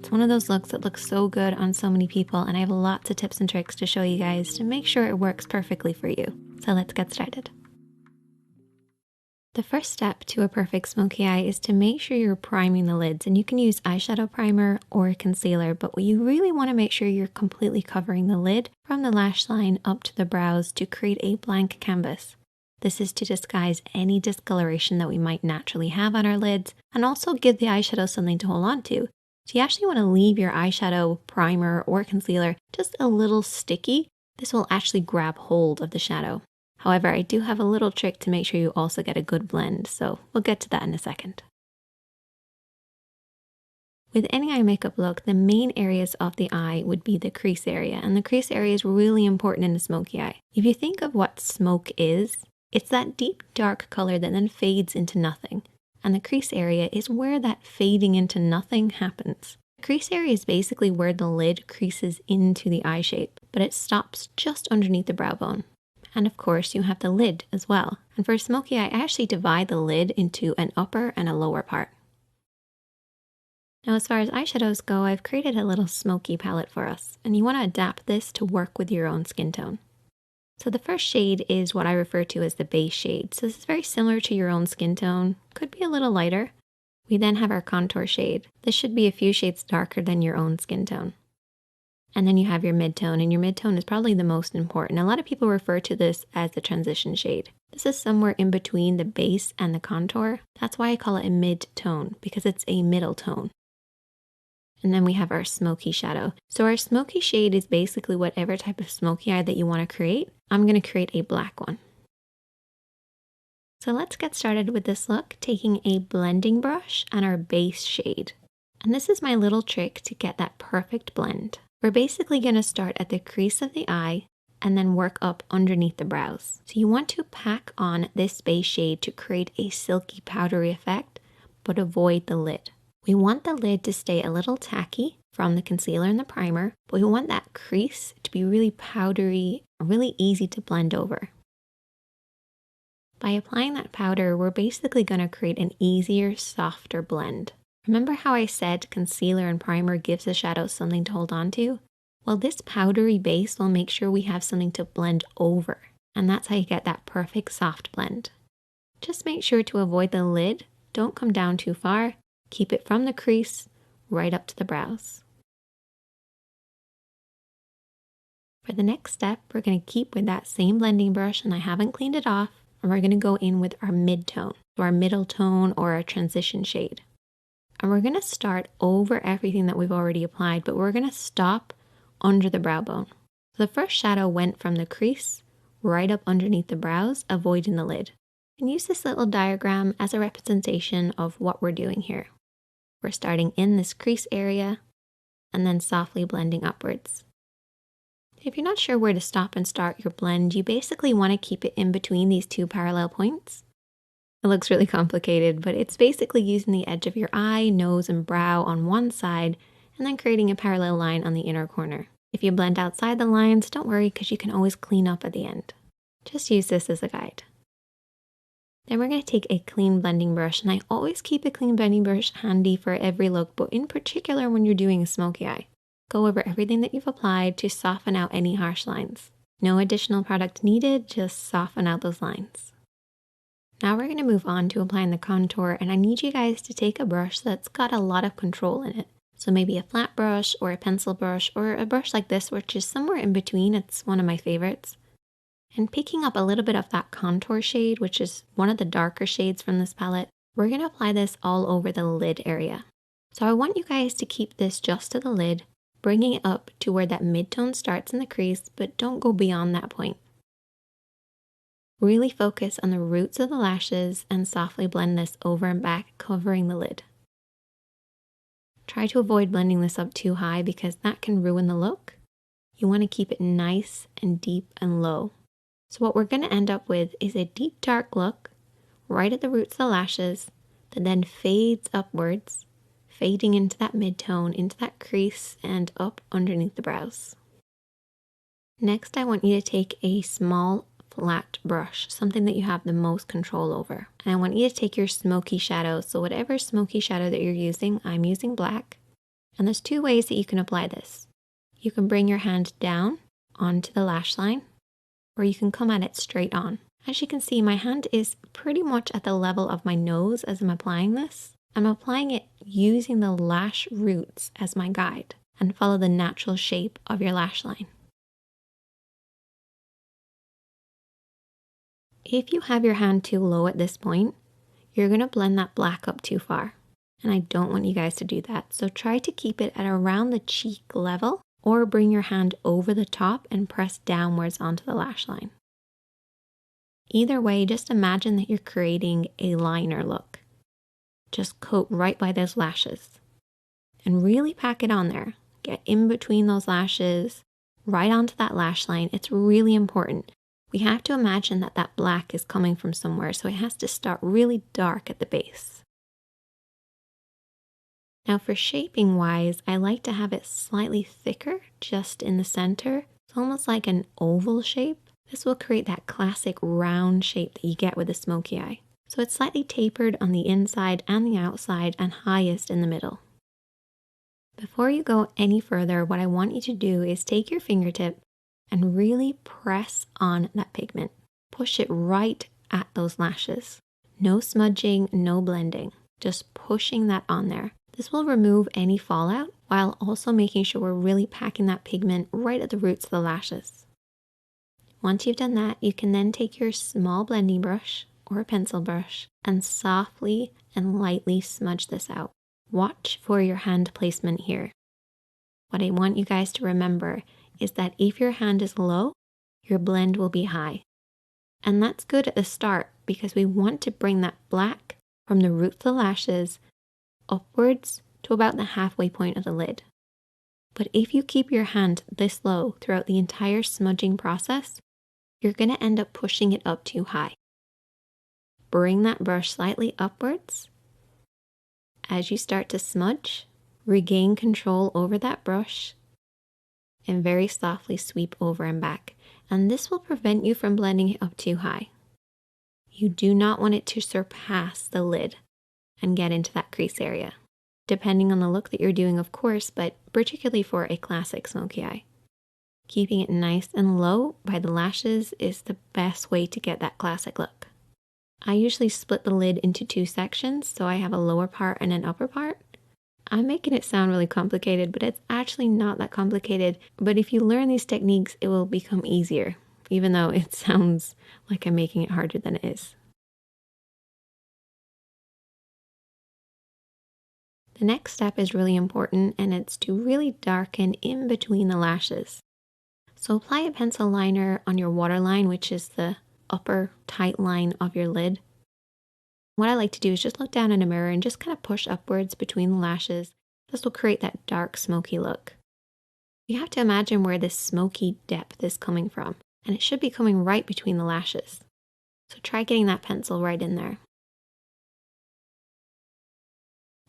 It's one of those looks that looks so good on so many people, and I have lots of tips and tricks to show you guys to make sure it works perfectly for you. So let's get started. The first step to a perfect smoky eye is to make sure you're priming the lids, and you can use eyeshadow primer or concealer, but you really want to make sure you're completely covering the lid from the lash line up to the brows to create a blank canvas. This is to disguise any discoloration that we might naturally have on our lids and also give the eyeshadow something to hold on to. So you actually want to leave your eyeshadow primer or concealer just a little sticky. This will actually grab hold of the shadow. However, I do have a little trick to make sure you also get a good blend, so we'll get to that in a second. With any eye makeup look, the main areas of the eye would be the crease area, and the crease area is really important in a smoky eye. If you think of what smoke is, it's that deep dark color that then fades into nothing. And the crease area is where that fading into nothing happens. The crease area is basically where the lid creases into the eye shape, but it stops just underneath the brow bone. And of course, you have the lid as well. And for a smoky eye, I actually divide the lid into an upper and a lower part. Now, as far as eyeshadows go, I've created a little smoky palette for us, and you want to adapt this to work with your own skin tone. So the first shade is what I refer to as the base shade. So this is very similar to your own skin tone, could be a little lighter. We then have our contour shade. This should be a few shades darker than your own skin tone. And then you have your mid-tone, and your mid-tone is probably the most important. A lot of people refer to this as the transition shade. This is somewhere in between the base and the contour. That's why I call it a mid-tone, because it's a middle tone. And then we have our smoky shadow. So our smoky shade is basically whatever type of smoky eye that you want to create. I'm going to create a black one. So let's get started with this look, taking a blending brush and our base shade. And this is my little trick to get that perfect blend. We're basically going to start at the crease of the eye and then work up underneath the brows. So you want to pack on this base shade to create a silky powdery effect, but avoid the lid. We want the lid to stay a little tacky from the concealer and the primer, but we want that crease to be really powdery, really easy to blend over. By applying that powder, we're basically going to create an easier, softer blend. Remember how I said concealer and primer gives the shadow something to hold on to? Well, this powdery base will make sure we have something to blend over, and that's how you get that perfect soft blend. Just make sure to avoid the lid, don't come down too far. Keep it from the crease right up to the brows. For the next step, we're going to keep with that same blending brush, and I haven't cleaned it off, and we're going to go in with our mid-tone, so our middle tone or our transition shade. And we're going to start over everything that we've already applied, but we're going to stop under the brow bone. So the first shadow went from the crease right up underneath the brows, avoiding the lid. And use this little diagram as a representation of what we're doing here. We're starting in this crease area and then softly blending upwards. If you're not sure where to stop and start your blend, you basically want to keep it in between these two parallel points. It looks really complicated, but it's basically using the edge of your eye, nose, and brow on one side and then creating a parallel line on the inner corner. If you blend outside the lines, don't worry because you can always clean up at the end. Just use this as a guide. Then we're going to take a clean blending brush, and I always keep a clean blending brush handy for every look, but in particular when you're doing a smoky eye. Go over everything that you've applied to soften out any harsh lines. No additional product needed, just soften out those lines. Now we're going to move on to applying the contour, and I need you guys to take a brush that's got a lot of control in it. So maybe a flat brush or a pencil brush or a brush like this, which is somewhere in between. It's one of my favorites. And picking up a little bit of that contour shade, which is one of the darker shades from this palette, we're going to apply this all over the lid area. So I want you guys to keep this just to the lid, bringing it up to where that mid-tone starts in the crease, but don't go beyond that point. Really focus on the roots of the lashes and softly blend this over and back, covering the lid. Try to avoid blending this up too high because that can ruin the look. You want to keep it nice and deep and low. So what we're going to end up with is a deep dark look right at the roots of the lashes that then fades upwards, fading into that mid-tone, into that crease, and up underneath the brows. Next, I want you to take a small flat brush, something that you have the most control over. And I want you to take your smoky shadow, so whatever smoky shadow that you're using, I'm using black, And there's two ways that you can apply this. You can bring your hand down onto the lash line, or you can come at it straight on. As you can see, my hand is pretty much at the level of my nose as I'm applying this. I'm applying it using the lash roots as my guide, and follow the natural shape of your lash line. If you have your hand too low at this point, you're going to blend that black up too far. And I don't want you guys to do that. So try to keep it at around the cheek level, or bring your hand over the top and press downwards onto the lash line. Either way, just imagine that you're creating a liner look. Just coat right by those lashes and really pack it on there. Get in between those lashes, right onto that lash line. It's really important. We have to imagine that that black is coming from somewhere, so it has to start really dark at the base. Now for shaping wise, I like to have it slightly thicker just in the center. It's almost like an oval shape. This will create that classic round shape that you get with a smoky eye. So it's slightly tapered on the inside and the outside, and highest in the middle. Before you go any further, what I want you to do is take your fingertip and really press on that pigment. Push it right at those lashes. No smudging, no blending. Just pushing that on there. This will remove any fallout while also making sure we're really packing that pigment right at the roots of the lashes. Once you've done that, you can then take your small blending brush or a pencil brush and softly and lightly smudge this out. Watch for your hand placement here. What I want you guys to remember is that if your hand is low, your blend will be high. And that's good at the start because we want to bring that black from the root of the lashes upwards to about the halfway point of the lid. But if you keep your hand this low throughout the entire smudging process, you're going to end up pushing it up too high. Bring that brush slightly upwards. As you start to smudge, regain control over that brush and very softly sweep over and back. And this will prevent you from blending it up too high. You do not want it to surpass the lid and get into that crease area, depending on the look that you're doing, of course, but particularly for a classic smoky eye. Keeping it nice and low by the lashes is the best way to get that classic look. I usually split the lid into two sections, so I have a lower part and an upper part. I'm making it sound really complicated, but it's actually not that complicated. But if you learn these techniques, it will become easier, even though it sounds like I'm making it harder than it is. The next step is really important, and it's to really darken in between the lashes. So apply a pencil liner on your waterline, which is the upper tight line of your lid. What I like to do is just look down in a mirror and just kind of push upwards between the lashes. This will create that dark smoky look. You have to imagine where this smoky depth is coming from, and it should be coming right between the lashes. So try getting that pencil right in there.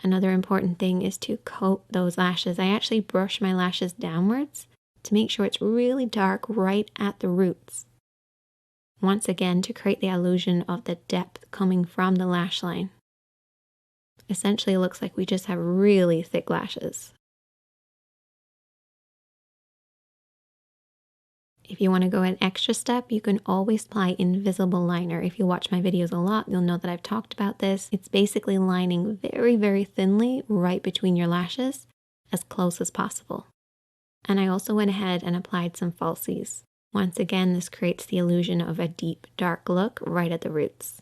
Another important thing is to coat those lashes. I actually brush my lashes downwards to make sure it's really dark right at the roots. Once again, to create the illusion of the depth coming from the lash line. Essentially, it looks like we just have really thick lashes. If you want to go an extra step, you can always apply invisible liner. If you watch my videos a lot, you'll know that I've talked about this. It's basically lining very, very thinly right between your lashes, as close as possible. And I also went ahead and applied some falsies. Once again, this creates the illusion of a deep, dark look right at the roots.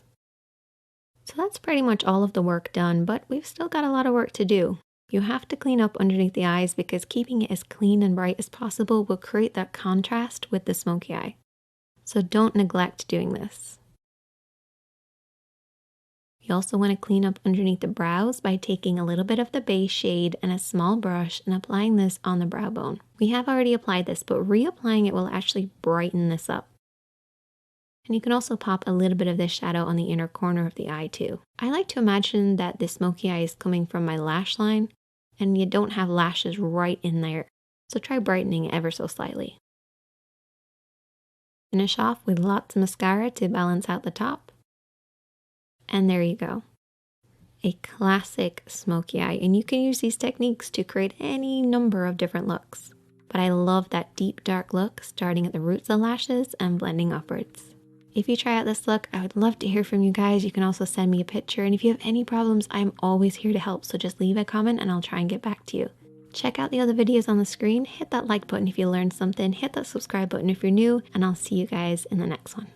So that's pretty much all of the work done, but we've still got a lot of work to do. You have to clean up underneath the eyes because keeping it as clean and bright as possible will create that contrast with the smoky eye. So don't neglect doing this. You also want to clean up underneath the brows by taking a little bit of the base shade and a small brush and applying this on the brow bone. We have already applied this, but reapplying it will actually brighten this up. And you can also pop a little bit of this shadow on the inner corner of the eye too. I like to imagine that the smoky eye is coming from my lash line and you don't have lashes right in there. So try brightening it ever so slightly. Finish off with lots of mascara to balance out the top. And there you go. a classic smoky eye, and you can use these techniques to create any number of different looks. But I love that deep dark look starting at the roots of the lashes and blending upwards. If you try out this look, I would love to hear from you guys. You can also send me a picture, and if you have any problems, I'm always here to help, so just leave a comment and I'll try and get back to you. Check out the other videos on the screen, hit that like button if you learned something, hit that subscribe button if you're new, and I'll see you guys in the next one.